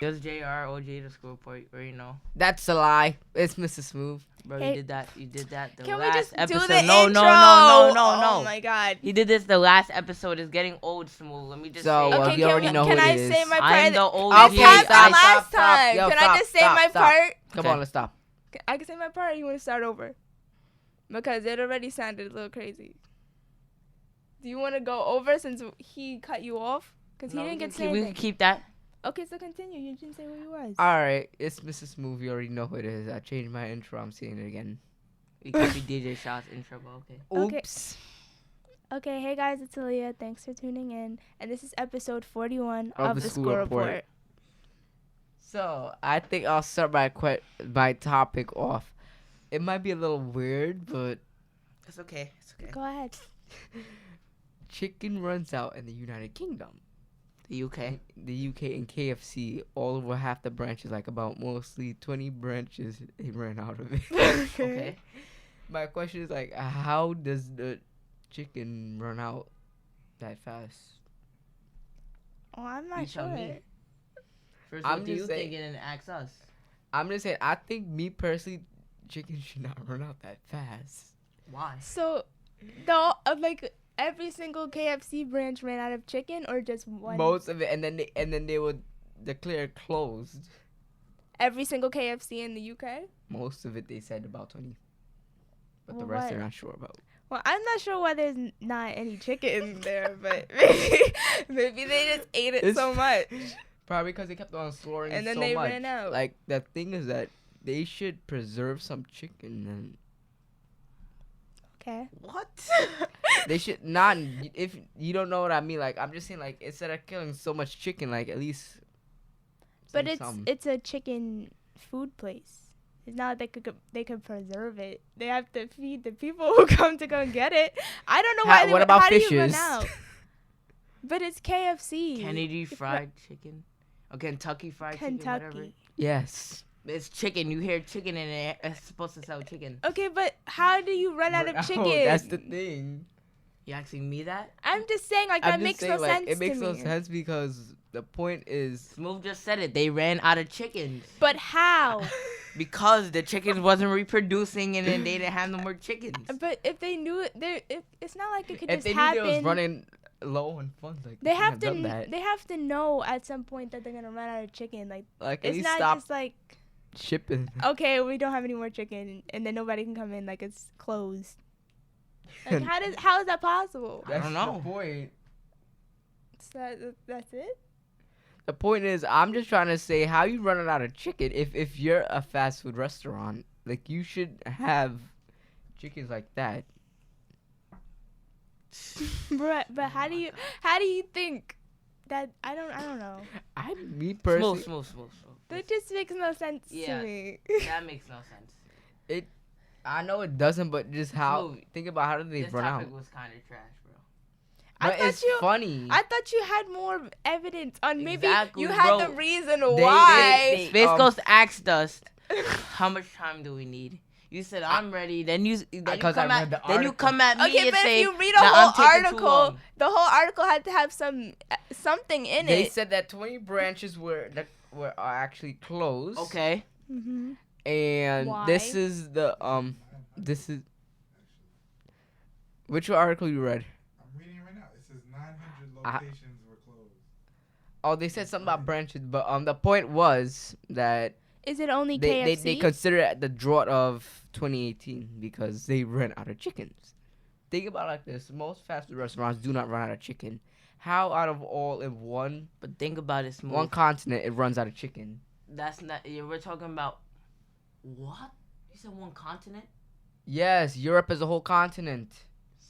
It was JR, OJ, the school report. You already know. That's a lie. It's Mrs. Smoove. Bro, Hey, you did that. You did that. The Can we last just episode. do the no, intro? no. Oh my god. He did this the last episode. It's getting old, Smoove. Let me just So, say. well, Okay, you already know can who I it is. say my I part? am the old This Okay, happened stop, last stop, stop. time. Yo, Can stop, I just say stop, my stop. part? Come Okay. on, let's stop. I can say my part, or you want to start over? Because it already sounded a little crazy. Do you want to go over since he cut you off? Because he didn't get to say We can anything. keep that. Okay, so continue. You didn't say who he was. All right, it's Mrs. Smoove. You already know who it is. I changed my intro. I'm saying it again. We could be DJ Shot's intro, but okay. Okay. Oops. Okay, hey guys, it's Aaliyah. Thanks for tuning in. And this is episode 41 Of of the the School School Report. Report. So I think I'll start my topic off. It might be a little weird, but It's okay. It's okay. Go ahead. chicken runs out in the United Kingdom. The UK. The UK and KFC, all over half the branches, like about mostly 20 branches, they ran out of it. Okay. My question is like, how does the chicken run out that fast? Oh, I'm You not tell sure. me. First, I'm what do you just think saying- and then ask us? I'm just saying, I think me personally, chicken should not run out that fast. Why? So, like every single KFC branch ran out of chicken, or just one? Most of it, and then they would declare closed. Every single KFC in the UK. Most of it, they said about 20, but the Well, rest what? they're not sure about. Well, I'm not sure why there's not any chicken there, but maybe they just ate it It's- so much, Probably because they kept on slaughtering and then so they much. ran out. Like, the thing is that they should preserve some chicken, and Okay. What? they should not. If you don't know what I mean, like, I'm just saying, like, instead of killing so much chicken, like, at least. But save some. it's a chicken food place. It's not like they could preserve it. They have to feed the people who come to go get it. I don't know why. What about how do you run fishes? out? But it's KFC. Kennedy It's fried chicken? Or Kentucky fried chicken? Whatever. Kentucky. Yes. It's chicken. You hear chicken in it. It's supposed to sell chicken. Okay, but how do you run out of chicken? That's the thing. You asking me that? I'm just saying, like, I'm that just makes saying, no like, sense it makes to no me. sense because the point is. Smoove just said it. They ran out of chickens But how? because the chickens wasn't reproducing, and then they didn't have no more chickens. But if they knew it, it's not like it could If just they happen. knew they was running low on funds, like, They have done to. that. They have to know at some point that they're gonna run out of chicken. Like, Like, at it's least not stop just like, shipping. okay, we don't have any more chicken, and then nobody can come in. Like, it's closed. Like, how is that possible? I don't know. The point. That's it. The point is, I'm just trying to say, how you running out of chicken? If you're a fast food restaurant, like, you should have chickens like that. But how do you think that? I don't know. Me personally, Smooth. That just makes no sense Yeah. to me. That makes no sense. I know it doesn't, but just how. Smooth. Think about how did they This run out? topic was kind of trash, bro. I But thought it's you- funny. I thought you had more evidence on maybe Exactly, you had bro. the reason They- why. they- Space um, Ghost asked us, how much time do we need? You said I'm ready. Then you Because I come read at the then you article. come at me Okay, and but say if you read a that whole I'm taking too article, long. the whole article had to have something in They it. said that 20 branches were are actually closed. Okay. Mm-hmm. And Why? this is which article you read? I'm reading it right now. It says 900 I- locations were closed. Oh, they said something about branches, but the point was that Is it only they KFC? consider it the drought of 2018 because they ran out of chickens. Think about it like this: most fast food restaurants do not run out of chicken. How out of all in one But think about it, Smooth. continent it runs out of chicken? That's not. We're talking about what? You said one continent? Yes, Europe is a whole continent.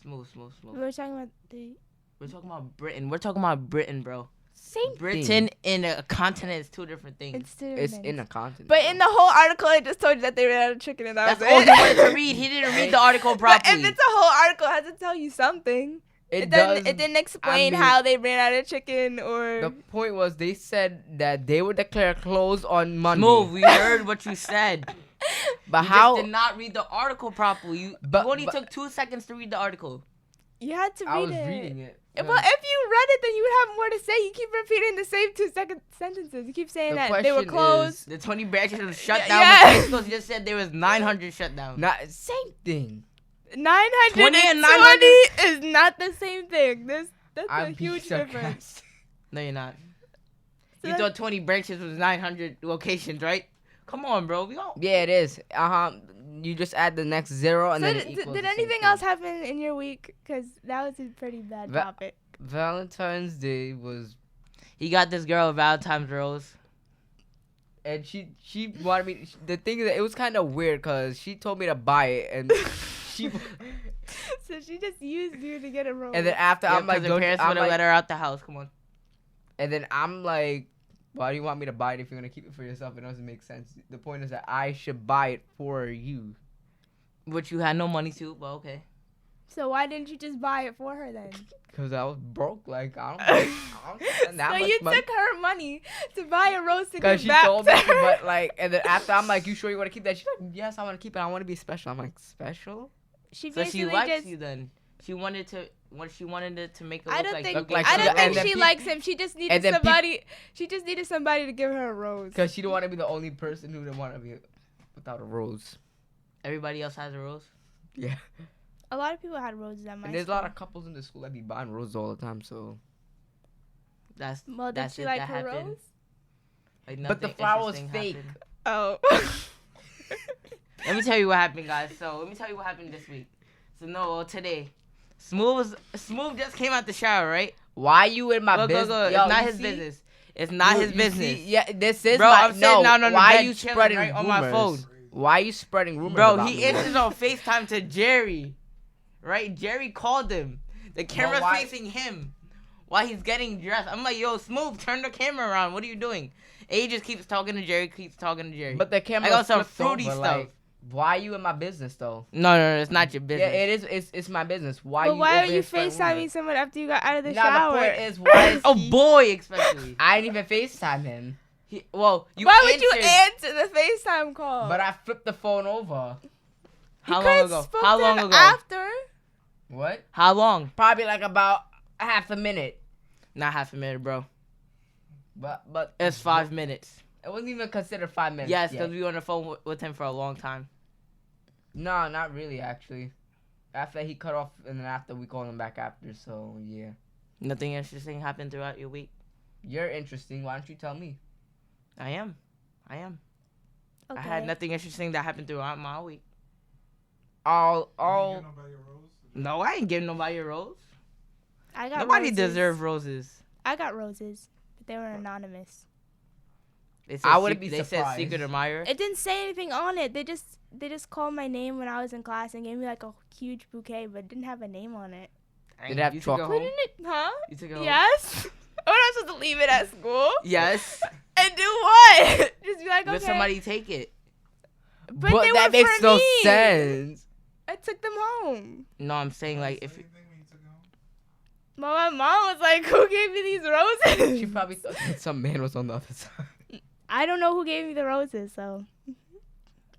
Smooth. We're talking about the We're talking about Britain. We're talking about Britain, bro. same. Britain and a continent is two different things. It's two It's things. in a continent. But in the whole article, it just told you that they ran out of chicken, and that That's was all it. he wanted to read. He didn't read the article But properly. if it's a whole article, it has to tell you something. It didn't explain mean- how they ran out of chicken or. The point was they said that they would declare closed on Monday. Smooth. We heard what you said. But You how? just did not read the article properly. You But- only but- took 2 seconds to read the article. You had to read I was it. reading it. Well, if you read it, then you would have more to say. You keep repeating the same 2 second sentences. You keep saying The that they were question closed. The 20 branches was shut Yeah, down. yeah. But Facebook just said there was 900 shut down. Not same thing. 920 and 900? is not the same thing. That's I'm a huge being difference. sarcastic. No, you're not. So You thought 20 branches was 900 locations, right? Come on, bro. We all. Yeah, it is. You just add the next 0 and So then it did equals the same anything thing. else happen in your week? Because that was a pretty bad topic. Valentine's Day was, He got this girl a Valentine's rose. and she wanted me. The thing is, that it was kind of weird because she told me to buy it, and she. So she just used you to get a rose. And then after Yeah, I'm like, her don't, parents I'm would have like, let her out the house. Come on. and then I'm like, why do you want me to buy it if you're gonna keep it for yourself? It doesn't make sense. The point is that I should buy it for you. Which you had no money to, but okay. So why didn't you just buy it for her then? Cause I was broke. Like I don't spend that So much you money. took her money to buy a rose to Cause give she back told to me, her. but like, and then after I'm like, you sure you want to keep that? She's like, yes, I want to keep it. I want to be special. I'm like, special? She So basically she likes just. you then. She wanted it to make it I look don't like think. look like I she don't got- think and then she peop- likes him. She just needed and then peop- somebody. She just needed somebody to give her a rose. Cause she don't want to be the only person who didn't want to be without a rose. everybody else has a rose. Yeah. A lot of people had roses at my And there's a school. lot of couples in the school that be buying roses all the time. So, That's Well, did that's she it, like that her happened. rose? Like, but the nothing flower was interesting fake. happened. Oh. Let me tell you what happened, guys. So let me tell you what happened this week. So no, today, Smoove just came out the shower, right? Why you in my Go, business? go, go. Yo, It's not you his see? business. It's not You- his you business. see? Yeah, this is Bro, my. I'm sitting down on the why bed you chilling, spreading right, rumors? on my phone. Why you spreading rumors? Bro, about he me? answers on FaceTime to Jerry. Right? Jerry called him. The camera's why- facing him while he's getting dressed. I'm like, yo, Smoove, turn the camera around. What are you doing? And he just keeps talking to Jerry, But the camera. I got some flipped fruity over, stuff. Like, why you in my business though? No, it's not your business. Yeah, it is. It's my business. Why? But you why over are you here spreading FaceTiming rumors? someone after you got out of the Nah, shower? the point is, why is Oh, he- boy, especially. I didn't even FaceTime him, Well, you Why would you answered- answer the FaceTime call? but I flipped the phone over. You How long could've ago? spoke How to long him ago? After. What? How long? Probably like about a half a minute. Not half a minute, bro. But It's 5 minutes. It wasn't even considered 5 minutes. Yes, yet. because we were on the phone with him for a long time. No, not really actually. After he cut off, and then after we called him back after. So yeah, Nothing interesting happened throughout your week. you're interesting. Why don't you tell me? I am. Okay. I had nothing interesting that happened throughout my week. All. You give nobody a rose? No, I ain't giving nobody a rose. I got Nobody roses. deserves roses. I got roses, but they were anonymous. They said I wouldn't be They said surprised. secret admirer. It didn't say anything on it. They just called my name when I was in class and gave me like a huge bouquet, but it didn't have a name on it. Did it have You took it chocolate home? in it? Huh? You took it home? Yes. What am I supposed to leave it at school? Yes. And do what? Just be like, okay. Let somebody take it. But they that were makes for no me. sense. I took them home. No, I'm saying like if Same thing when you took it home? My mom was like, "Who gave me these roses?" She probably thought that some man was on the other side. I don't know who gave me the roses, so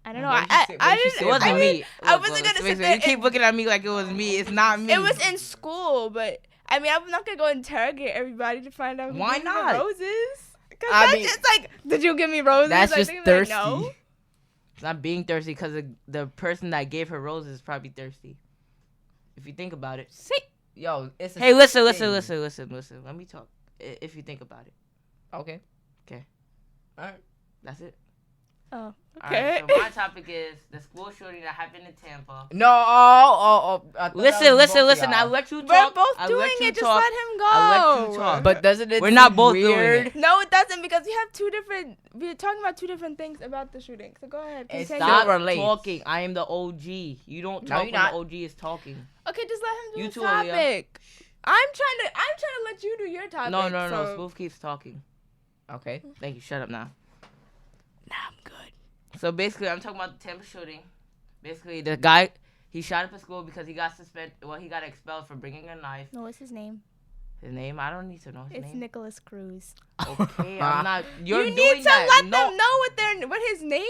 I don't know. What did she say- I what did she didn't. say it wasn't I about mean, me. I Look, wasn't look, gonna so sit you there keep and- looking at me like it was me. It's not me. It was in school, but I mean, I'm not gonna go interrogate everybody to find out who Why gave me not? the roses. Cause I that's mean, just like, did you give me roses? That's Like, just they'd be like, thirsty. no. It's not being thirsty because the person that gave her roses is probably thirsty. If you think about it. See, Yo, it's a Hey, listen. thing. Let me talk. If you think about it. Okay. Okay. Alright. That's it. oh, All okay. right, so my topic is the school shooting that happened in Tampa. No, I thought that Listen. was both Listen. y'all. I let you talk. We're both I doing let you it. Just talk. let him go. I let you talk. But doesn't it We're not seem both doing weird? it. No, it doesn't because we have two different. We're talking about two different things about the shooting. So go ahead. It's continue. not- Stop relates. talking. I am the OG. You don't No, talk you're when not. the OG is talking. Okay, just let him do You his too, Aaliyah. topic. I'm trying to let you do your topic. No. so- Smoove keeps talking. Okay. Thank you. Shut up now. Nah, I'm good. So basically, I'm talking about the Tampa shooting. Basically, the guy, he shot up a school because he got suspended. Well, he got expelled for bringing a knife. No, what's his name? His name? I don't need to know his It's name. Nicholas Cruz. Okay, I'm not. You're you doing need to that. let no, them know what his name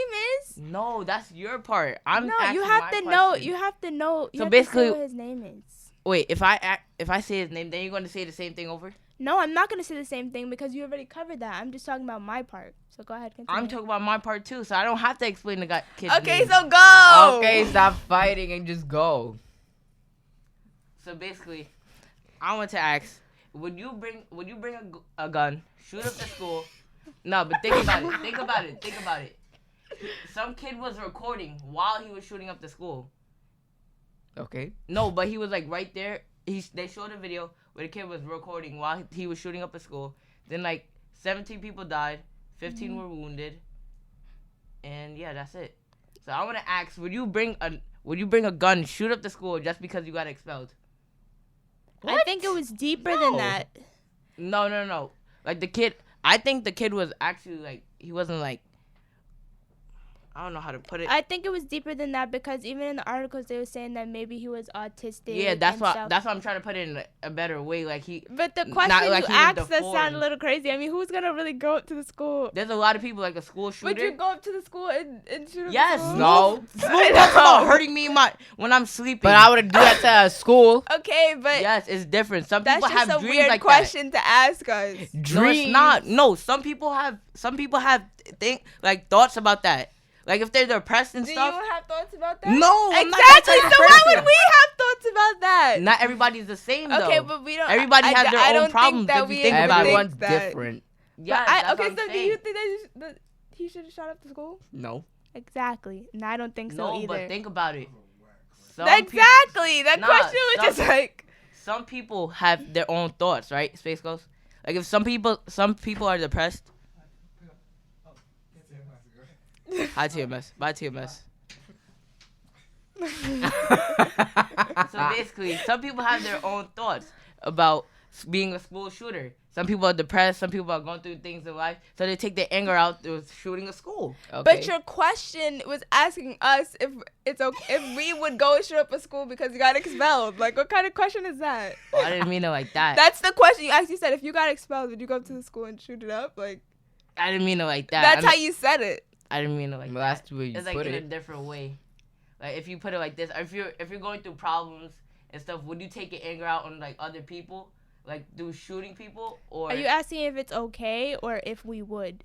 is. No, that's your part. I'm No, asking you have my to know. question. You have to know. You So have to say basically- what his name is. Wait, if I say his name, then you're going to say the same thing over? No, I'm not gonna say the same thing because you already covered that. I'm just talking about my part. So go ahead, continue. I'm talking about my part too, so I don't have to explain the kid's Okay, name. so go. Okay, stop fighting and just go. So basically, I want to ask, would you bring a gun, shoot up the school? No, but think about it. Some kid was recording while he was shooting up the school. Okay. No, but he was like right there. They showed a video where the kid was recording while he was shooting up a school. Then like 17 people died, 15 were wounded, and yeah, that's it. So I want to ask, would you bring a gun, shoot up the school just because you got expelled? I think it was deeper than that. No. Like the kid, I think the kid was actually like, he wasn't like, I don't know how to put it. I think it was deeper than that because even in the articles they were saying that maybe he was autistic. Yeah, that's and what stuff. that's what I'm trying to put it in a better way. Like But the not question like you he was asked does sound deformed. a little crazy. I mean, who's gonna really go up to the school? There's a lot of people like a school shooter. Would you go up to the school and shoot up Yes. the school? No. Smooth talks about hurting me when I'm sleeping. But I would do that to school. Okay, but Yes, it's different. Some that's people just have a dreams weird like question to ask us. that. No, it's not. No, some people have thoughts about that. Like if they're depressed and Do stuff. you have thoughts about that? No, I'm not Exactly. that type of So why person. would we have thoughts about that? Not everybody's the same though. Okay, but we don't. Everybody has their I own don't problems Think that if you we think even about it. think Everyone's that. different. Yeah, But that's okay, what so I'm do you saying. think that he should have shot up the school? No. Exactly. And I don't think so No, either. but think about it. Some Exactly. That Nah, question was just like. Some people have their own thoughts, right? Space Ghost. Like if some people are depressed. Hi TMS. Bye TMS. So basically, some people have their own thoughts about being a school shooter. Some people are depressed. Some people are going through things in life, so they take their anger out through shooting a school. Okay. But your question was asking us if it's okay if we would go and shoot up a school because you got expelled. Like, what kind of question is that? Oh, I didn't mean it like that. That's the question you asked. You said if you got expelled, would you go up to the school and shoot it up? Like, I didn't mean it like that. that's how you said it. I didn't mean it like Well, that. that's the way you It's like put in a it. different way. Like if you put it like this, if you're going through problems and stuff, would you take your anger out on like other people, like do shooting people, or Are you asking if it's okay or if we would?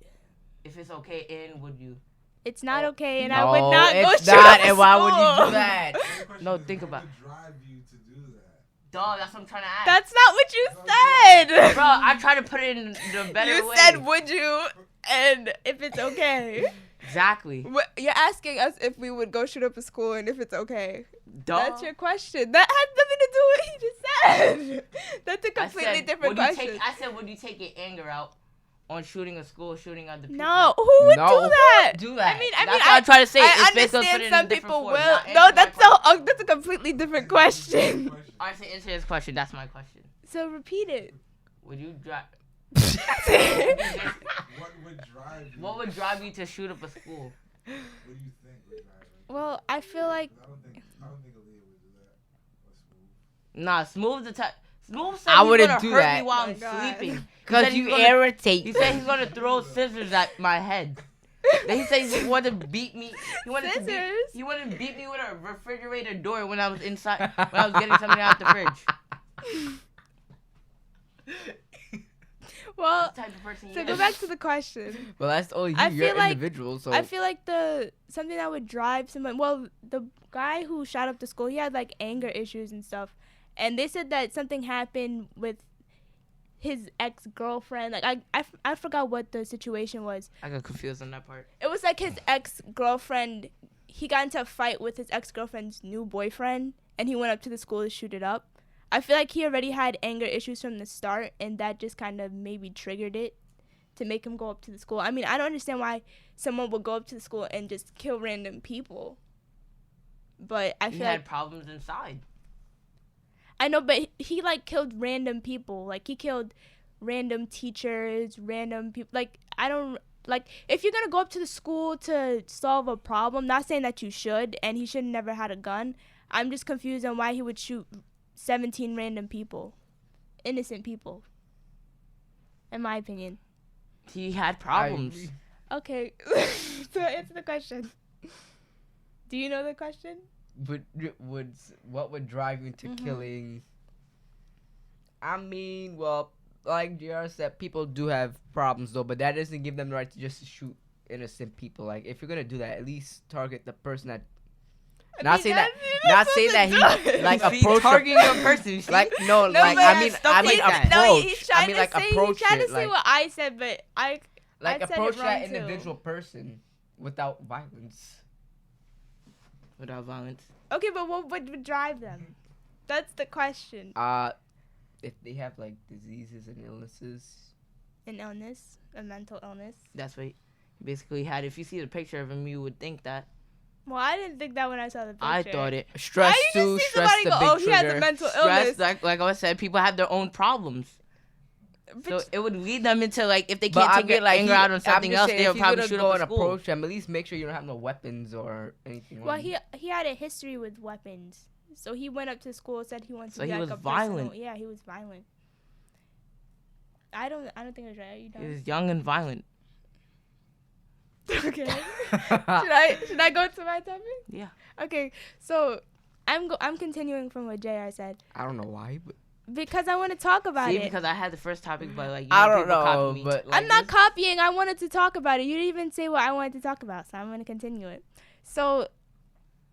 if it's okay, and would you? It's not Oh. okay, and No, I would not go it's shoot not, up a and why would you school. do that? No, think about What would drive you to do that? Dog, that's what I'm trying to ask. That's not what you said. Bro, I try to put it in the better You way. said would you, and if it's okay. Exactly. You're asking us if we would go shoot up a school and if it's okay. Dog. That's your question. That has nothing to do with what he just said. That's a completely different question. I said, would you take your anger out on shooting a school, shooting other people? No, who would No, do who that? Do that. I mean, That's what I try to say. I It's basically put understand it in some a different people form, will. not answer No, my question. that's a completely different question. I say answer this question. That's my question. So repeat it. Would you drive? What would drive you? What would drive you to shoot up a school? What do you think would drive you? Well, I feel like I don't think Aaliyah would do that. Or Smoove. Nah, Smooth the type. Smooth said I he's wouldn't gonna do hurt that. me while Oh I'm my God. sleeping. Because you irritate. He said he's gonna throw scissors at my head. Then he said he wanted to beat me. He wanted to beat. Scissors? He wanted to beat me with a refrigerator door when I was inside. When I was getting something out the fridge. well. What type of person So you go is? back to the question. Well, that's all you. I You're feel like- individual, so I feel like something that would drive someone. Well, the guy who shot up the school, he had like anger issues and stuff, and they said that something happened with his ex-girlfriend. Like I forgot what the situation was. I got confused on that part. It was like his ex-girlfriend. He got into a fight with his ex-girlfriend's new boyfriend, and he went up to the school to shoot it up. I feel like he already had anger issues from the start, and that just kind of maybe triggered it to make him go up to the school. I mean, I don't understand why someone would go up to the school and just kill random people. But I He feel had like problems inside. I know, but he like killed random people. Like he killed random teachers, random people. Like I don't like if you're gonna go up to the school to solve a problem. Not saying that you should, and he should never had a gun. I'm just confused on why he would shoot 17 random people, innocent people. In my opinion. He had problems. I Okay, so answer the question. Do you know the question? what would drive you into Mhm. killing? I mean, well, like JR said, people do have problems though, but that doesn't give them the right to just shoot innocent people. Like, if you're gonna do that, at least target the person that. Not saying that. Not saying that he like You see, approach targeting a person. You see? like no, No, like but I mean stuff I like mean that. approach. No, he's trying I mean to like say, approach he's trying it, to say like what I said, but I said it approach that wrong, too. individual person without violence. Without violence. Okay, but what would drive them? That's the question. If they have like diseases and illnesses. An illness, a mental illness. That's what he basically had. If you see the picture of him, you would think that. Well, I didn't think that when I saw the picture. I thought it. Stress Why you too. just see Stress somebody the go, big oh, he has a trigger. mental Stress, illness. like I said, people have their own problems. So But it would lead them into like if they But can't I take their mean, like, anger out on something else, saying, they'll if he's probably gonna shoot go up and a school. approach them, at least make sure you don't have no weapons or anything. well, on you. he had a history with weapons, so he went up to school and said he wanted So to be he like was a violent. personal. Yeah, he was violent. I don't think it was right. Are you He done? was young and violent. Okay. should I go to my topic? Yeah. Okay, so I'm continuing from what JR said I don't know why, but because I want to talk about See, it. because I had the first topic, but like I don't people know. copy me. But like, I'm not copying. I wanted to talk about it. You didn't even say what I wanted to talk about, so I'm going to continue it. So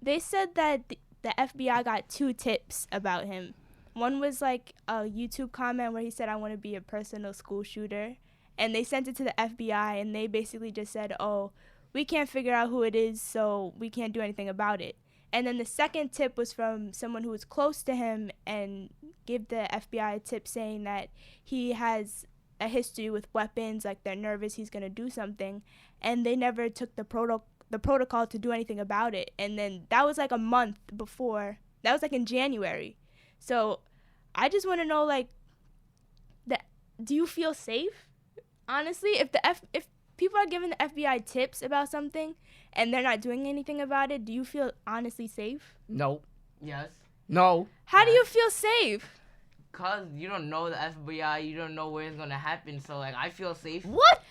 they said that the FBI got 2 tips about him. One was like a YouTube comment where he said, I want to be a personal school shooter. And they sent it to the FBI, and they basically just said, oh, we can't figure out who it is, so we can't do anything about it. And then the second tip was from someone who was close to him and gave the FBI a tip saying that he has a history with weapons, like they're nervous he's going to do something. And they never took the protocol to do anything about it. And then that was like a month before. That was like in January. So I just want to know, like, do you feel safe? Honestly, if people are giving the FBI tips about something and they're not doing anything about it, do you feel honestly safe? no, Yes. no. How do you feel safe? Cause you don't know the FBI, you don't know where it's gonna happen. So like, I feel safe. What?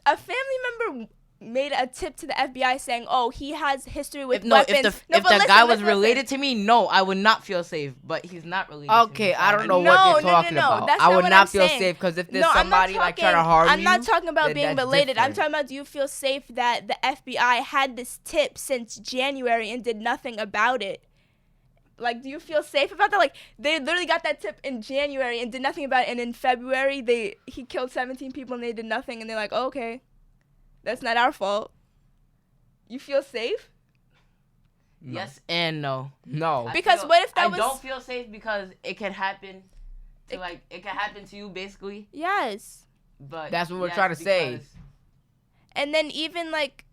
A family member made a tip to the FBI saying, "Oh, he has history with weapons." If but the guy was listen. related to me, no, I would not feel safe. But he's not related. Okay, to me, so I don't know No, what no, you're talking no, about. that's I not would what not I'm feel saying. safe because if there's No, somebody like trying to harm you, I'm not talking about then being that's related. I'm different. talking about, do you feel safe that the FBI had this tip since January and did nothing about it? Like, do you feel safe about that? Like, they literally got that tip in January and did nothing about it, and in February he killed 17 people and they did nothing, and they're like, oh, okay, that's not our fault. You feel safe? No. Yes and no. No. Because what if that was- I don't feel safe because it could happen. It could happen to you basically. Yes. But That's what we're yes, trying to say. because- And then even like,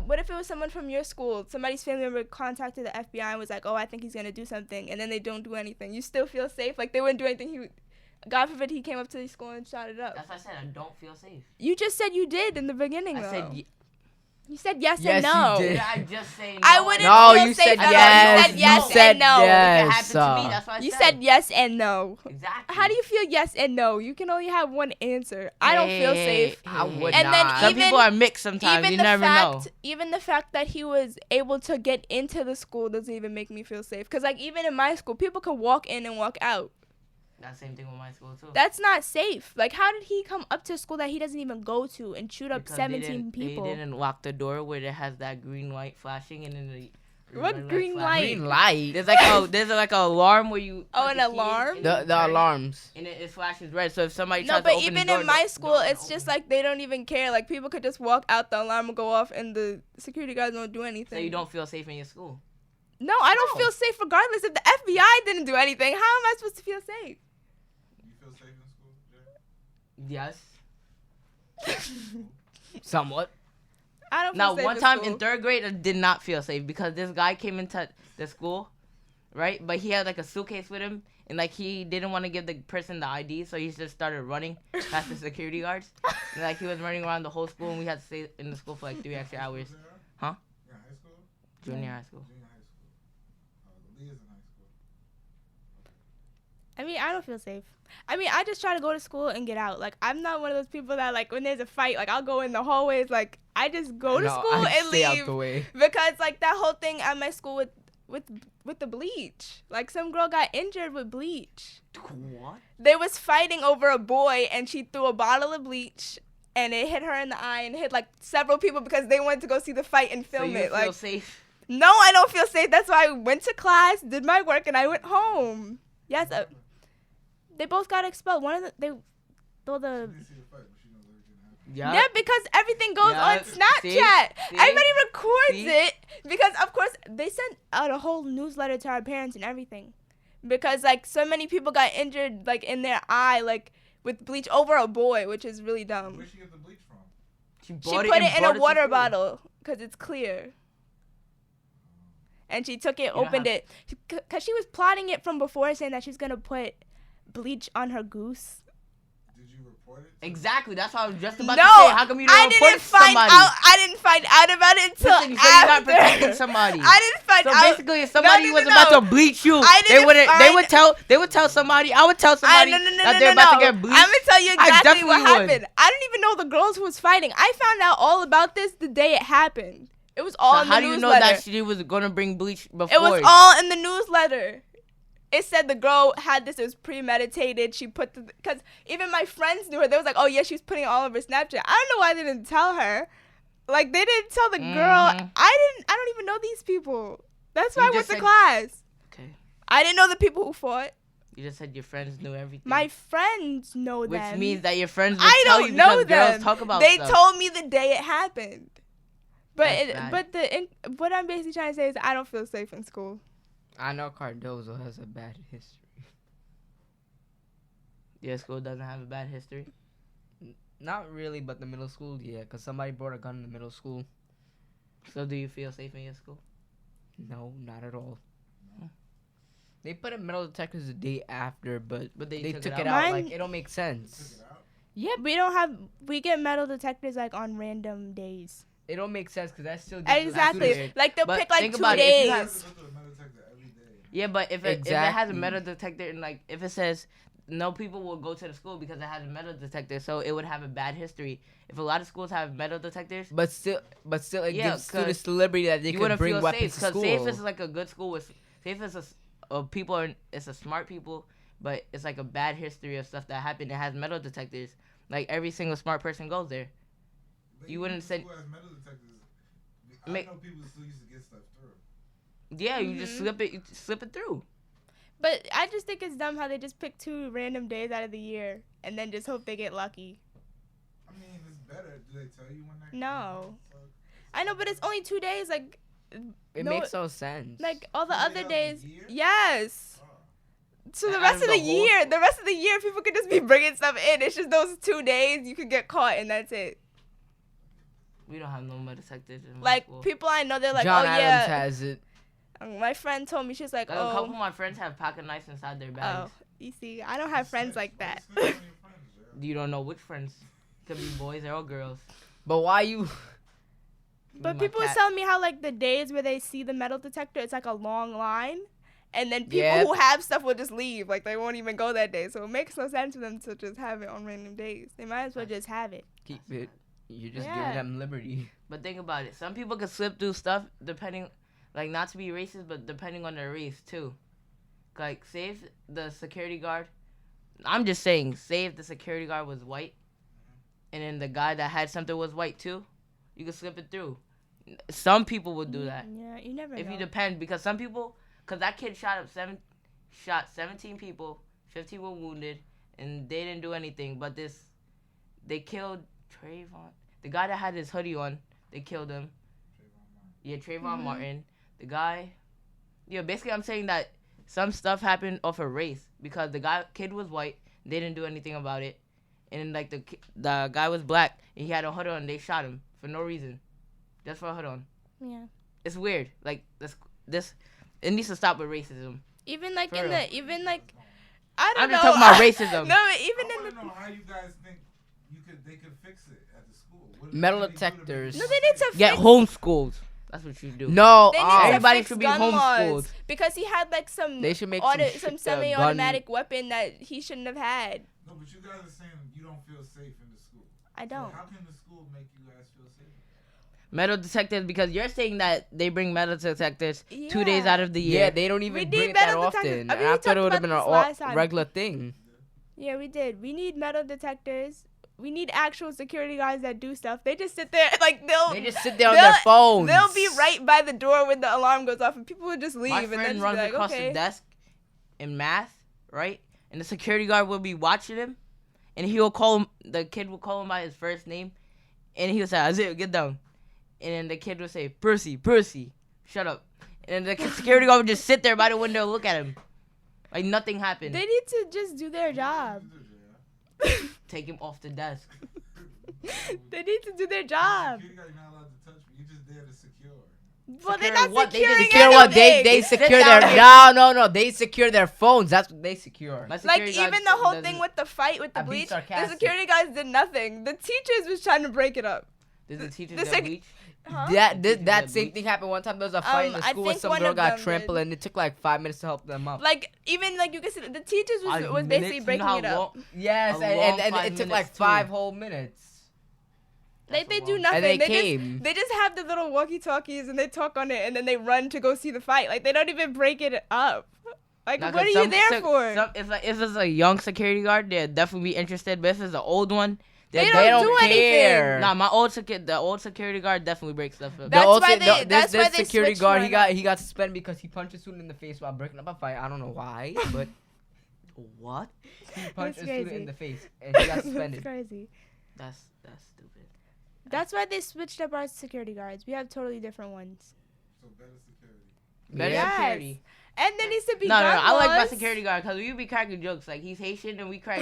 what if it was someone from your school, somebody's family member contacted the FBI and was like, oh, I think he's going to do something, and then they don't do anything. You still feel safe? Like, they wouldn't do anything. God forbid he came up to the school and shot it up. That's why I said I don't feel safe. You just said you did in the beginning, I though. said You said yes, Yes, and no. you did. Did I just say no? I wouldn't No, feel you safe said at all. yes. You said yes You said and no. yes. It could happen to me. That's what I You said. said yes and no. Exactly. How do you feel yes and no? You can only have one answer. I don't feel safe. I would And then not. Some even- people are mixed sometimes. You never know. Even the fact that he was able to get into the school doesn't even make me feel safe. Because, like, even in my school, people could walk in and walk out. That's the same thing with my school too. That's not safe. Like, how did he come up to a school that he doesn't even go to and shoot up Because 17 people? They didn't lock the door where it has that green light flashing and then the What red green flashing. Green light. There's like an alarm where you Oh, put an the key in alarm? and The you turn it, alarms. and it flashes red. So if somebody No, tries but to open even the door, in my the school, door it's will just open. like they don't even care. Like, people could just walk out, the alarm will go off, and the security guards don't do anything. So you don't feel safe in your school. No, I don't No. feel safe regardless. If the FBI didn't do anything, how am I supposed to feel safe? You feel safe in school, Jerry? Yes. Somewhat. I don't feel Now, safe one in time school. in 3rd grade, I did not feel safe because this guy came into the school, right? But he had like a suitcase with him, and like he didn't want to give the person the ID, so he just started running past the security guards. And, like he was running around the whole school, and we had to stay in the school for like 3 extra hours. Huh? You're in high school? Junior high school. Junior high school. Lee is in high school. I mean, I don't feel safe. I mean, I just try to go to school and get out. Like, I'm not one of those people that, like, when there's a fight, like, I'll go in the hallways. Like, I just go to school I and stay out leave. the way. Because, like, that whole thing at my school with the bleach. Like, some girl got injured with bleach. What? They was fighting over a boy, and she threw a bottle of bleach, and it hit her in the eye and hit, like, several people because they wanted to go see the fight and film so you it. feel Like, safe? no, I don't feel safe. That's why I went to class, did my work, and I went home. Yes, they both got expelled. One of the She didn't see the fight, but she knows everything happened. Yeah. yeah, because everything goes Yeah, on Snapchat. see? Everybody records See? it because, of course, they sent out a whole newsletter to our parents and everything. Because, like, so many people got injured, like, in their eye, like, with bleach over a boy, which is really dumb. Where'd she get the bleach from? She She bought put and it in brought a to water school. bottle because it's clear. And she took it, don't opened have- it. Because she was plotting it from before, saying that she's going to put bleach on her goose. Did you report it? Exactly. That's what I was just about No, to say. How come you I don't report didn't it to find somebody? out. I didn't find out about it until Listen, you say you're not after. protecting somebody. I didn't find So out. basically, if somebody no, was no. about to bleach you, I they didn't would find- they would tell somebody. I would tell somebody that they're about to get bleached. I'm gonna tell you I exactly definitely what would. happened. I didn't even know the girls who was fighting. I found out all about this the day it happened. It was all So in the how do you know newsletter. that she was gonna bring bleach before? It was all in the newsletter. It said the girl had this. It was premeditated. She put because even my friends knew her. They was like, "Oh yeah, she's putting it all over Snapchat." I don't know why they didn't tell her. Like they didn't tell the girl. Mhm. I don't even know these people. That's why You I went just to said- class. Okay. I didn't know the people who fought. You just said your friends knew everything. My friends know which them. means that your friends would I tell don't you know because girls them. talk about They stuff. told me the day it happened. That's bad. What I'm basically trying to say is I don't feel safe in school. I know Cardozo has a bad history. Your school doesn't have a bad history. Not really, but the middle school, yeah, because somebody brought a gun in the middle school. So do you feel safe in your school? No, not at all. They put in metal detectors the day after, but they took it out. Mine- Like, it don't make Took sense. it out? Yeah, we get metal detectors like on random days. It don't make sense because that still gives us Exactly. students- Like they'll But pick like think 2 about it, if you days. have- Go to the metal detector every day. Yeah, but if it has a Exactly. metal detector and like if it says no people will go to the school because it has a metal detector, so it would have a bad history. If a lot of schools have metal detectors, But still, it Yeah, gives students 'cause the liberty that they you can wouldn't bring feel weapons safe. to Because school. safe is like a good school with safe is people are it's a smart people, but it's like a bad history of stuff that happened. It has metal detectors. Like every single smart person goes there. But You even wouldn't if say- school has metal detectors. I Make- know people still used to get stuff through. Yeah, you just slip it through. But I just think it's dumb how they just pick 2 random days out of the year and then just hope they get lucky. I mean, it's better. Do they tell you when that? No. So- I know, but it's only 2 days. Like, It no, makes no sense. like all the 2 other days out of the days. year? Yes. Oh. So the Out rest of of the the whole year, school. the rest of the year, people could just be bringing stuff in. It's just those 2 days you could get caught and that's it. We don't have no metal detectors in my Like school. people I know, they're like, John oh Adams yeah. has it. My friend told me, she's like, A couple of oh, my friends have pocket knives inside their bags. you see, I don't have friends like that. Snitch on your friends, yeah. You don't know which friends. Could be boys or girls. But why you? But My people was cat- telling me how like the days where they see the metal detector, it's like a long line, and then people Yep. who have stuff will just leave, like they won't even go that day. So it makes no sense for them to just have it on random days. They might as well just have it. Keep it. You're just Yeah. giving them liberty. But think about it. Some people can slip through stuff depending, like not to be racist, but depending on their race too. Like, say if the security guard, I'm just saying, say if the security guard was white, and then the guy that had something was white too, you could slip it through. Some people would do that. Yeah, you never If know. you depend, because some people, because that kid shot 17 people, 15 were wounded, and they didn't do anything. But they killed Trayvon, the guy that had his hoodie on. They killed him. Yeah, Trayvon Martin, the guy. Yeah, basically, I'm saying that some stuff happened off of race because the kid was white. They didn't do anything about it, and like the guy was black and he had a hood on. They shot him for no reason, just for a hood on. Yeah. It's weird. Like this, it needs to stop with racism. Even like For in real. the I don't I'm know. just talking about racism. No, but even I in want the to know how you guys think they could fix it at the school. What Metal do they do to make detectors. it no, more they need safe? to Get fix. homeschooled. That's what you do. No, They need oh, to Everybody fix should be gun homeschooled. laws. because he had like some They should make some semi-automatic weapon that he shouldn't have had. No, but you guys are saying you don't feel safe in the school. I don't. So how can the school make you guys feel safe? Metal detectors, because you're saying that they bring metal detectors 2 Yeah. days out of the year. Yeah, they don't even We bring need it that metal often. detectors. I mean, And I we thought it would have talked been about an this last time. regular thing. Yeah, we did. We need metal detectors. We need actual security guys that do stuff. They just sit there like They just sit there on their phones. They'll be right by the door when the alarm goes off, and people would just leave. My and then friend just runs be like, across okay. the desk in math, right? And the security guard will be watching him, and he'll call him. The kid will call him by his first name, and he'll say, "Isaiah, get down." And then the kid will say, "Percy, Percy, shut up." And then the security guard would just sit there by the window and look at him, like nothing happened. They need to just do their job. Take him off the desk. They need to do their job. You're not allowed to touch me. You're just there to secure. Well, they're Secure not what? They securing just Secure what? anything. They Sit secure down their here. no. They secure their phones. That's what they secure. My Like security guard even the whole doesn't- thing with the fight with the I'm being bleach, the sarcastic. security guys did nothing. The teachers was trying to break it up. Does the teacher the get sec- bleach? Huh? That same thing happened one time. There was a fight in the I school where think some one girl of got them trampled, did. and it took like 5 minutes to help them up. Like even like you can see the teachers was 5 basically minutes? You know breaking how it up. long- Yes, A long and 5 it took minutes, like too. 5 whole minutes. Like they That's a do long- nothing. And they They came. just have the little walkie-talkies and they talk on it and then they run to go see the fight. Like they don't even break it up. Like Nah, what 'cause are you there for? If it's a young security guard, they'd definitely be interested. But if it's an old one, They don't do care. Nah, the old security guard definitely breaks stuff up. That's why This they security switched guard, one he got suspended because he punched a student in the face while breaking up a fight. I don't know why, but What? he punched a That's student crazy. in the face and he got That's suspended. crazy. That's stupid. That's why they switched up our security guards. We have totally different ones. So better security. Better Yes. security. And there needs to be No, gun I like my laws. security guard because we be cracking jokes. Like he's Haitian and we crack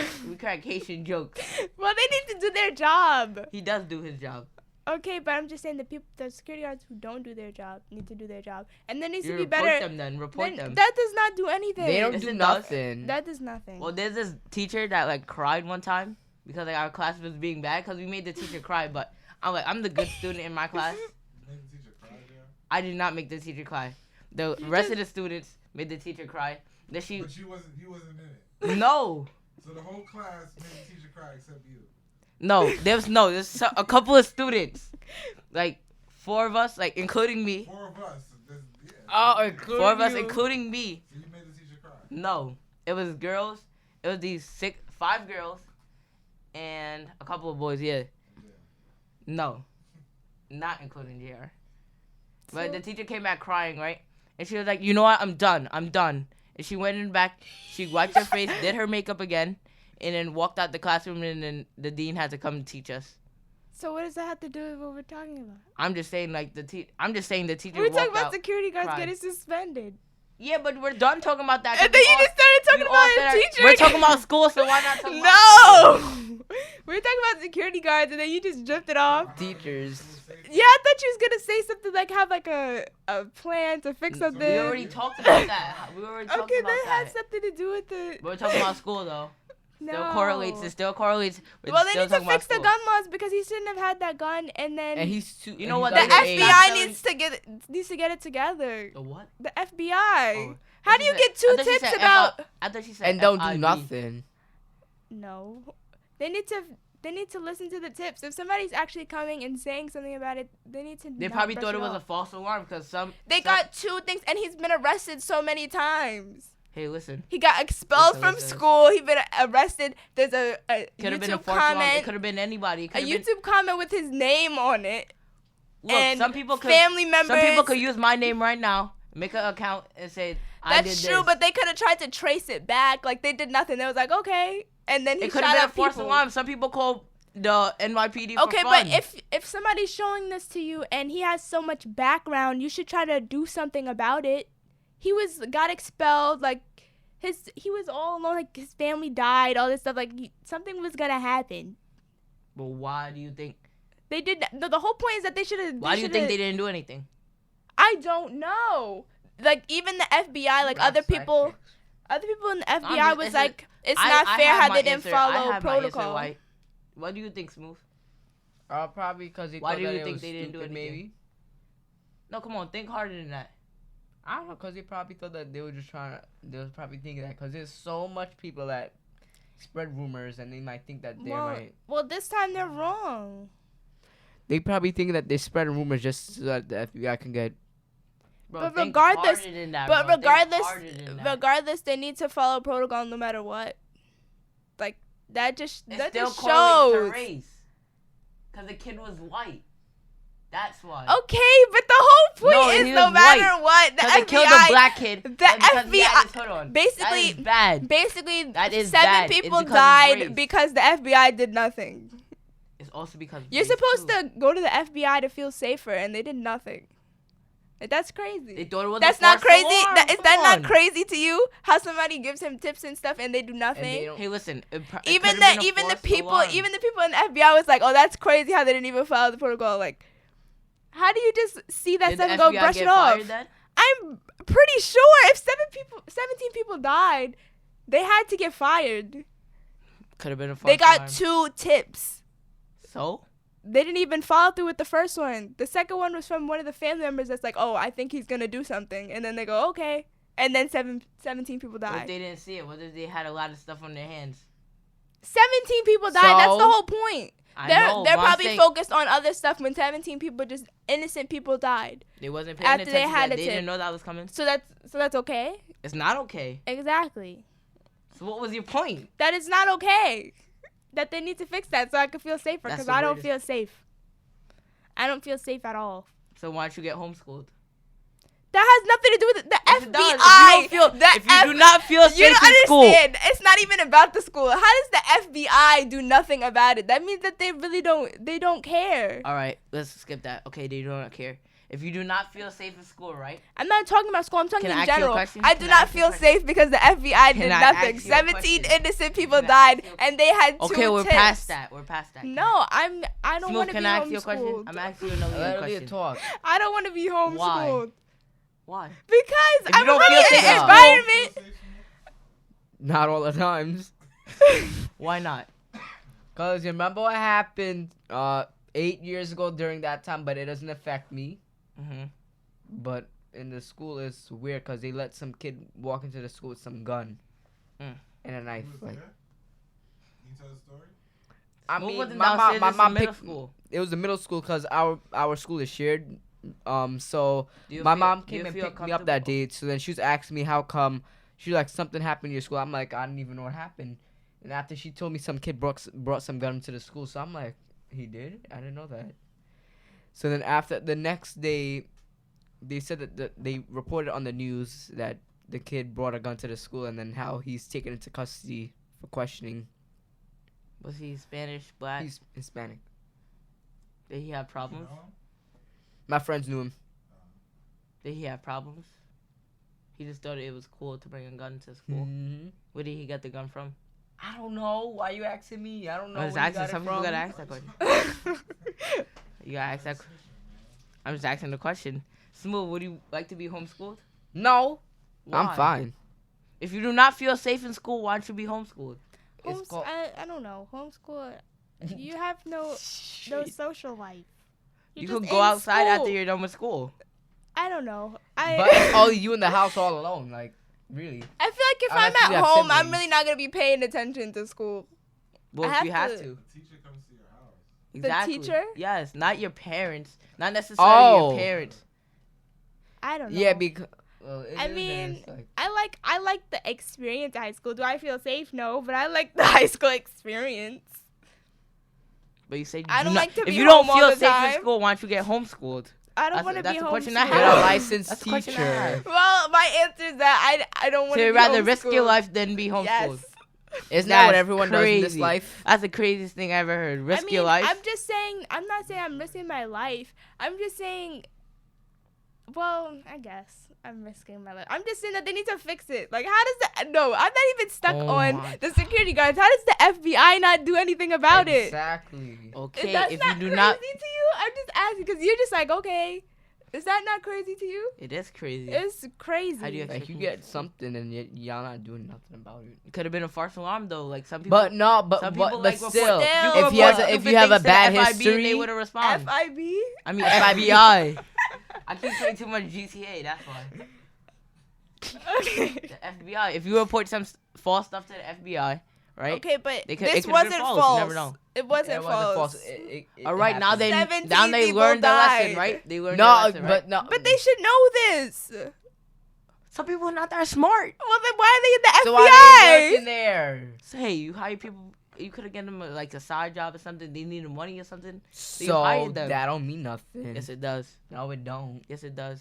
Haitian jokes. Well, they need to do their job. He does do his job. Okay, but I'm just saying the security guards who don't do their job need to do their job, and there needs You to be report better. them then. Report Then them. that does not do anything. They don't Yes, do it does. nothing. That does nothing. Well, there's this teacher that like cried one time because like our class was being bad because we made the teacher cry. But I'm the good student in my class. You made the teacher cry there? I did not make the teacher cry. The You rest just- of the students made the teacher cry. Then she But you wasn't in it. no. So the whole class made the teacher cry except you. There's a couple of students, like 4 of us, like including me. 4 of us. Yeah. Oh, including 4 of us, you. including me. So you made the teacher cry. No, it was girls. It was these 5 girls, and a couple of boys. Yeah. No, not including JR. But the teacher came back crying, right? And she was like, "You know what? I'm done. And she went in back. She wiped her face, did her makeup again, and then walked out the classroom. And then the dean had to come teach us. So what does that have to do with what we're talking about? I'm just saying, like I'm just saying the teacher. We're talking walked about out. security guards cried. getting suspended. Yeah, but we're done talking about that. 'cause And then we you all- just started we talking all about said a our- teacher. We're talking about school, so why not talk about school? No! We're talking about security guards and then you just drifted off. Teachers. Yeah, I thought you was gonna say something like have like a plan to fix something. We already talked about that. We already talked Okay, about that that. has something to do with the. We're talking about school though. No. Still correlates. It still correlates. We're Well, they still need to talking about fix the school. gun laws because he shouldn't have had that gun, and then And he's too. You know and what, he's the that is- underage. FBI Stop needs to get it together. The what? The FBI. Oh. How do you get 2 I thought she tips said about? I thought she said And don't do FIB. nothing. No, they need to listen to the tips. If somebody's actually coming and saying something about it, they need to. They not probably brush thought it was off. a false alarm because They got 2 things, and he's been arrested so many times. Hey, listen. He got expelled from Listen. school. He been arrested. There's a Could have been a YouTube false alarm. It comment, could have been anybody. It a could have been. YouTube comment with his name on it. Look, and some people could. family members. Some people could use my name right now, make an account, and say I did That's this. true, but they could have tried to trace it back. Like they did nothing. They was like, okay, and then he it could shot have been a at false people. alarm. Some people call the NYPD for Okay, fun. but if somebody's showing this to you and he has so much background, you should try to do something about it. He got expelled, like he was all alone, like his family died, all this stuff. Like something was gonna happen. But why do you think? They did. The whole point is that they should have. Why do you think they didn't do anything? I don't know. Like even the FBI, like other people in the FBI was like, it's not fair have how my they didn't answer. I follow have my answer. protocol. Why? What do you think, Smoove? Probably because he Why thought do you that it think was they didn't do stupid, anything? maybe. No, come on, think harder than that. I don't know, cause they probably thought that they were just trying. They was probably thinking that, cause there's so much people that spread rumors, and they might think that they might. Well, this time they're wrong. They probably think that they spread rumors just so that the FBI can get. Bro, But think regardless- harder than that, But bro. Think regardless, harder than that. regardless, they need to follow protocol no matter what. Like that just It that still just correlates to shows. race. Because the kid was white. That's why. Okay, but the whole point No, is he no was matter white. what, the Because they killed the FBI, black kid. the and because he had his FBI hood on. basically- That is bad. basically That is 7 bad. It's people because of died race. because the FBI did nothing. It's also because of You're race, supposed too. to go to the FBI to feel safer, and they did nothing. Like, that's crazy. They thought it was That's a not false crazy. alarm. Is Come that on. not crazy to you? How somebody gives him tips and stuff, and they do And nothing. they don't. Hey, listen. It Even could've been a the false people alarm. even the people in the FBI was like, oh, that's crazy how they didn't even follow the protocol. Like, how do you just see that Did stuff the and go FBI brush get it off? fired then? I'm pretty sure if 17 people died, they had to get fired. Could have been a false They got alarm. 2 tips. So? They didn't even follow through with the first one. The second one was from one of the family members that's like, oh, I think he's gonna do something, and then they go, okay, and then 17 people What died. if they didn't see it? What if they had a lot of stuff on their hands? 17 people died. That's the So- whole point. I They're know, they're but I'm probably saying focused on other stuff when 17 people, just innocent people, died. They wasn't paying after they attention. had They a tip. didn't know that was coming. So that's okay. It's not okay. Exactly. So what was your point? That is not okay. That they need to fix that so I can feel safer, That's because the I don't greatest- feel safe. I don't feel safe at all. So why don't you get homeschooled? That has nothing to do with the Yes, it does. FBI. If you don't feel, The if you do not feel You safe don't in school, understand. It's not even about the school. How does the FBI do nothing about it? That means that they really don't care. all right, let's skip that. Okay, they don't care. If you do not feel safe in school, right? I'm not talking about school. I'm talking Can I in ask you a general. question? I do Can I not ask you a feel question? safe because the FBI Can did I nothing. ask you a 17 question? innocent people Can I ask died, you a- and they had 2 Okay, we're tips. past that. We're past that. No, I don't Smoove, want to be can I ask you a question? homeschooled. I'm asking you another Literally a question. talk. I don't want to be homeschooled. Why? Because If you I'm don't already feel in safe an in environment. Not all the times. Why not? Cause you remember what happened 8 years ago during that time, but it doesn't affect me. Mm-hmm. But in the school it's weird because they let some kid walk into the school with some gun Mm. and a knife. Who was Like, that? Can you tell the story? I Smoove mean, wasn't my downstairs, mom this is middle picked. school. It was the middle school because our school is shared. So Do you my feel- mom do you came and feel picked me up that comfortable? day. So then she was asking me how come. She was like, something happened in your school. I'm like, I didn't even know what happened. And after she told me some kid brought some gun to the school, so I'm like, he did? I didn't know that. So then after the next day, they said that they reported on the news that the kid brought a gun to the school, and then how he's taken into custody for questioning. Was he Spanish, black? He's Hispanic. Did he have You problems? know him? My friends knew him. Did he have problems? He just thought it was cool to bring a gun to school. Mm-hmm. Where did he get the gun from? I don't know. Why you asking me? I don't know. I was where you asking. got it Some people from. gotta ask that question. You gotta ask that. I'm just asking the question. Smoove, would you like to be homeschooled? No, Why? I'm fine. If you do not feel safe in school, why don't you be homeschooled? It's called- I don't know. Homeschool. You have no social life. You You're could just go in outside after school. you're done with school. I don't know. But it's all you in the house all alone, like really. I feel like if Unless I'm you at have home, I'm siblings. really not gonna be paying attention to school. Well, I if you have have to- to. The teacher comes to your house. Exactly. teacher? Yes, not your parents. Not necessarily Oh. your parents. I don't know. Yeah, because well, I it is, mean, and it's like, I like the experience at high school. Do I feel safe? No, but I like the high school experience. But you say I do don't not- like to if be you don't home all feel the safe time. in school, why don't you get homeschooled? I don't That's- want to that's be the question I homeschooled. have. get a licensed That's the question I teacher. have. Well, my answer is that I don't want So to you'd be rather risk your homeschooled. life than be homeschooled. Yes. Isn't that what That's everyone does in this crazy. life? That's the craziest thing I ever heard. Risk I mean, your life. I'm just saying. I'm not saying I'm risking my life. I'm just saying. Well, I guess I'm risking my life. I'm just saying that they need to fix it. Like, how does the no? I'm not even stuck Oh on my the security guards. How does the FBI not do anything about it? Exactly. Okay, That's if not you do crazy not, to you. I'm just asking because you're just like, okay, is that not crazy to you? it is crazy. It's crazy. How do you Like you get something and y'all not doing nothing about it. It could have been a false alarm though. Like some people. But no, but some but, people but like report- still, Still. if you have if you have a bad FIB and history, they would have responded. FIB? I mean FBI. I keep saying too much GTA. That's why. Okay. The FBI. If you report some false stuff to the FBI, right? Okay, but It this could've been wasn't false. false. You never know. It wasn't false. All right, now they 17 people learned the lesson, died. right? They learned No, the lesson, right? but no. But they should know this. Some people are not that smart. Well, then why are they in the So FBI? why they working there? So, hey, you hire people. You could have given them like a side job or something. They needed money or something. you So hired them. that don't mean nothing. Yes, it does. No, it don't. Yes, it does.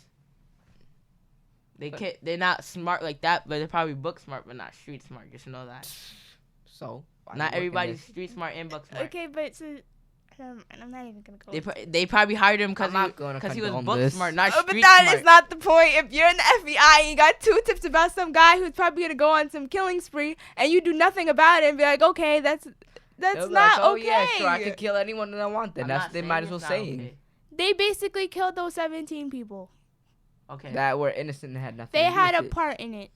They're not smart like that, but they're probably book smart, but not street smart. Just know that. So why Not you working everybody's there? street smart and book smart. Okay, but so, I'm not even gonna go. They probably hired him because I'm not gonna he was condone book this. smart, not Oh, street but that smart. is not the point. If you're in the FBI and you got 2 tips about some guy who's probably gonna go on some killing spree, and you do nothing about it, and be like, okay, that's They'll be not like, oh okay. yeah, sure, I can kill anyone that I want. Then I'm that's not they saying might as well it's not saying okay. They basically killed those 17 people. Okay. that were innocent and had nothing. They to do had a with it. part in it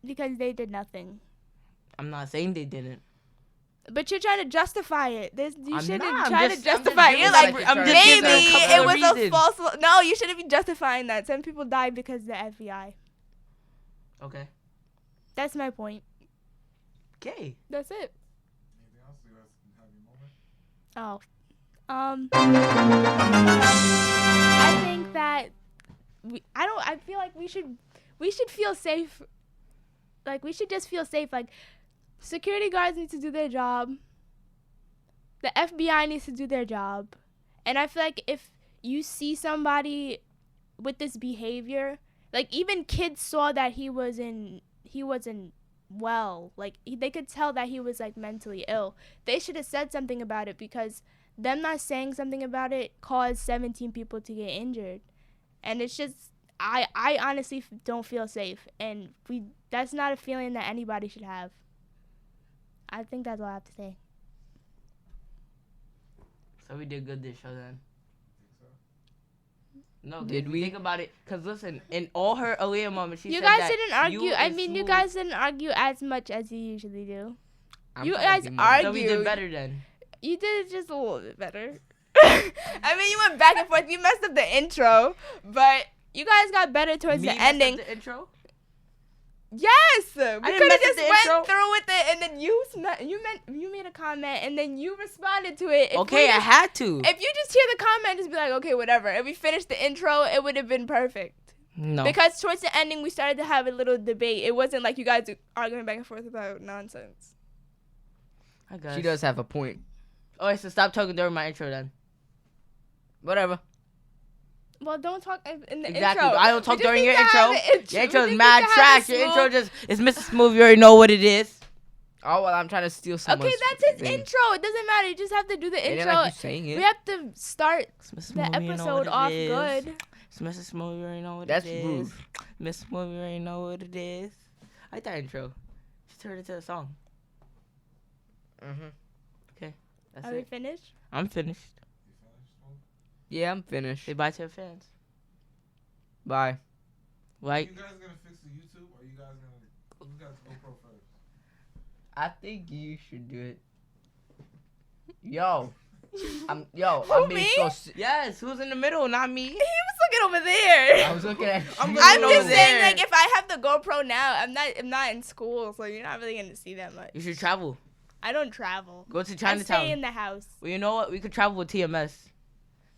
because they did nothing. I'm not saying they didn't. But you're trying to justify it. You I'm shouldn't not. I'm try just- to I'm just justify it. giving You're like like, a- I'm just maybe giving a couple it of was a reasons. false. No, you shouldn't be justifying that. Some people died because of the FBI. Okay. That's my point. Okay. That's it. Anything else? You guys have your moment? I think that I feel like we should feel safe. Like we should just feel safe. Like security guards need to do their job. The FBI needs to do their job. And I feel like if you see somebody with this behavior, like even kids saw that he wasn't well. Like they could tell that he was like mentally ill. They should have said something about it because them not saying something about it caused 17 people to get injured. And it's just I honestly don't feel safe, and that's not a feeling that anybody should have. I think that's all I have to say. So we did good this show then. Think so? No, Did we? Think about it. Because listen, in all her Aaliyah moments, she You said guys that didn't argue. you I and mean, you Smoove- guys didn't argue as much as you usually do. I'm You trying guys to be more- argue. So we did better then. You did it just a little bit better. I mean, you went back and forth. You messed up the intro, but you guys got better towards Me the messed up ending. The intro? Yes, we didn't could have mess up just the went intro. through with it, and then you made a comment, and then you responded to it. If Okay, we I just- had to. If you just hear the comment, just be like, okay, whatever. If we finished the intro, it would have been perfect. No. Because towards the ending, we started to have a little debate. It wasn't like you guys arguing back and forth about nonsense. I guess. She does have a point. Alright, so stop talking during my intro then. Whatever. Well, don't talk in the Exactly. intro. I don't We talk just during need your to have intro. an Your We intro is just mad need to have trash. a Your intro smooth- just it's Mr. Smoove. You already know what it is. Oh well, I'm trying to steal someone's Okay, that's his thing. intro. It doesn't matter. You just have to do the It ain't intro. like you saying We it. have to start It's Mr. the Smoove, you know episode what it off is. good. It's Mr. Smoove. You already know what That's it is. rude. Mr. Smoove. You already know what it is. I like that intro. Just turn it into a song. Mhm. That's Are we it. finished? I'm finished. You finished, Smoove? Yeah, I'm finished. Say bye to the fans. Bye. Like, You guys gonna fix the YouTube, or you guys gonna? Who's got GoPro first? I think you should do it. Yo, I'm Who, being me? so. yes, who's in the middle? Not me. He was looking over there. I was looking at. I'm you. looking I'm over just saying, there. like, if I have the GoPro now, I'm not in school, so you're not really gonna see that much. You should travel. I don't travel. Go to I stay Chinatown. in the house. Well, you know what? We could travel with TMS.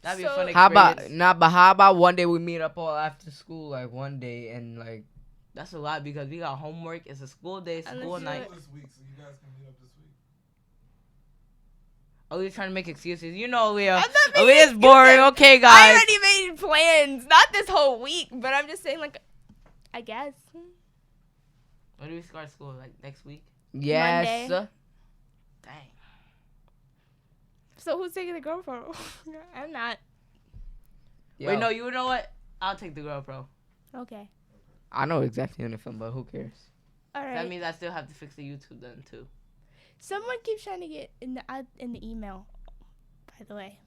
That'd be a So- fun experience. How about one day we meet up all after school, like one day, and like. That's a lot because we got homework. It's a school day, Unless school you night. do This week, so you guys can meet up this week. Oh, you're trying to make excuses. You know, Leah. I'm not making Leah's boring. excuses. Okay, I guys. already made plans, not this whole week, but I'm just saying, like, I guess. When do we start school? Like next week? Yes. Monday. Dang. So who's taking the GoPro? I'm not. Yo, Wait, no. You know what? I'll take the GoPro. Okay. I know exactly on the film, but who cares? All right. That means I still have to fix the YouTube then too. Someone keeps trying to get in the email. By the way.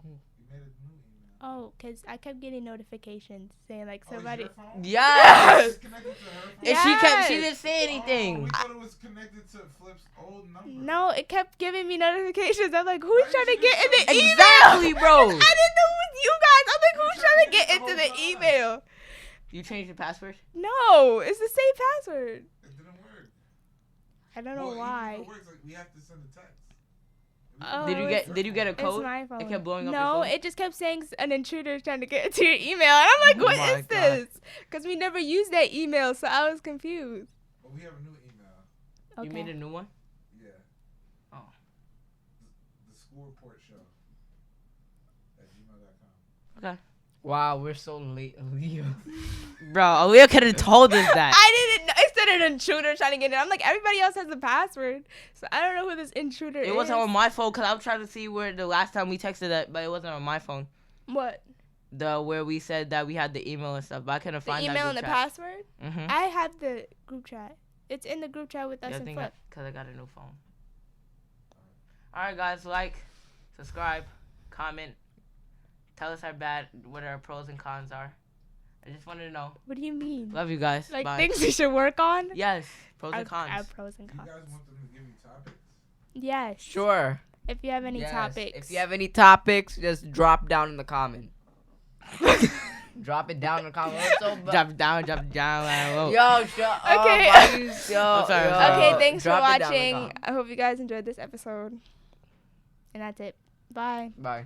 You made a new email. Oh, cause I kept getting notifications saying like Oh, somebody. is your phone? Yes. It's connected to her phone? And Yes. she didn't say Oh, anything. we thought it was connected to Flip's old number. No, it kept giving me notifications. I'm like, who's Why trying to did you get in the say- email? Exactly, bro. I didn't know it was you guys. I'm like, who's trying to get into the email? You changed your password? No, it's the same password. It didn't work. I don't know Well, why. Even if it works, like, we have to send a text. Oh, Did you get a It's code? my phone. It kept blowing up No, your phone? it just kept saying an intruder is trying to get to your email. And I'm like, Oh what my is this? Because we never used that email, so I was confused. But we have a new email. Okay. You made a new one? Yeah. Oh. The school report show at gmail.com. Okay. Wow, we're so late, Aaliyah. Bro, Aaliyah could have told us that. I didn't know. It said an intruder trying to get in. I'm like, everybody else has the password. So I don't know who this intruder is. It wasn't on my phone because I was trying to see where the last time we texted that, but it wasn't on my phone. What? Where we said that we had the email and stuff, but I couldn't The find that email and the group chat. password? Mm-hmm. I have the group chat. It's in the group chat with us Yeah, I and think Flip. because I got a new phone. Alright guys, like, subscribe, comment, tell us what our pros and cons are. I just wanted to know. What do you mean? Love you guys. Like Bye. things we should work on? Yes, pros and cons. Our pros and You cons. guys want them to give you topics? Yes. Sure. If you have any Yes. topics. If you have any topics, just drop down in the comment. Drop it down in the comment. Drop it down, drop it down. Whoa. Yo, shut up. Okay. Why you- yo, I'm sorry, I'm yo. sorry. Okay, thanks for Drop it down in the watching. comment. I hope you guys enjoyed this episode. And that's it. Bye. Bye.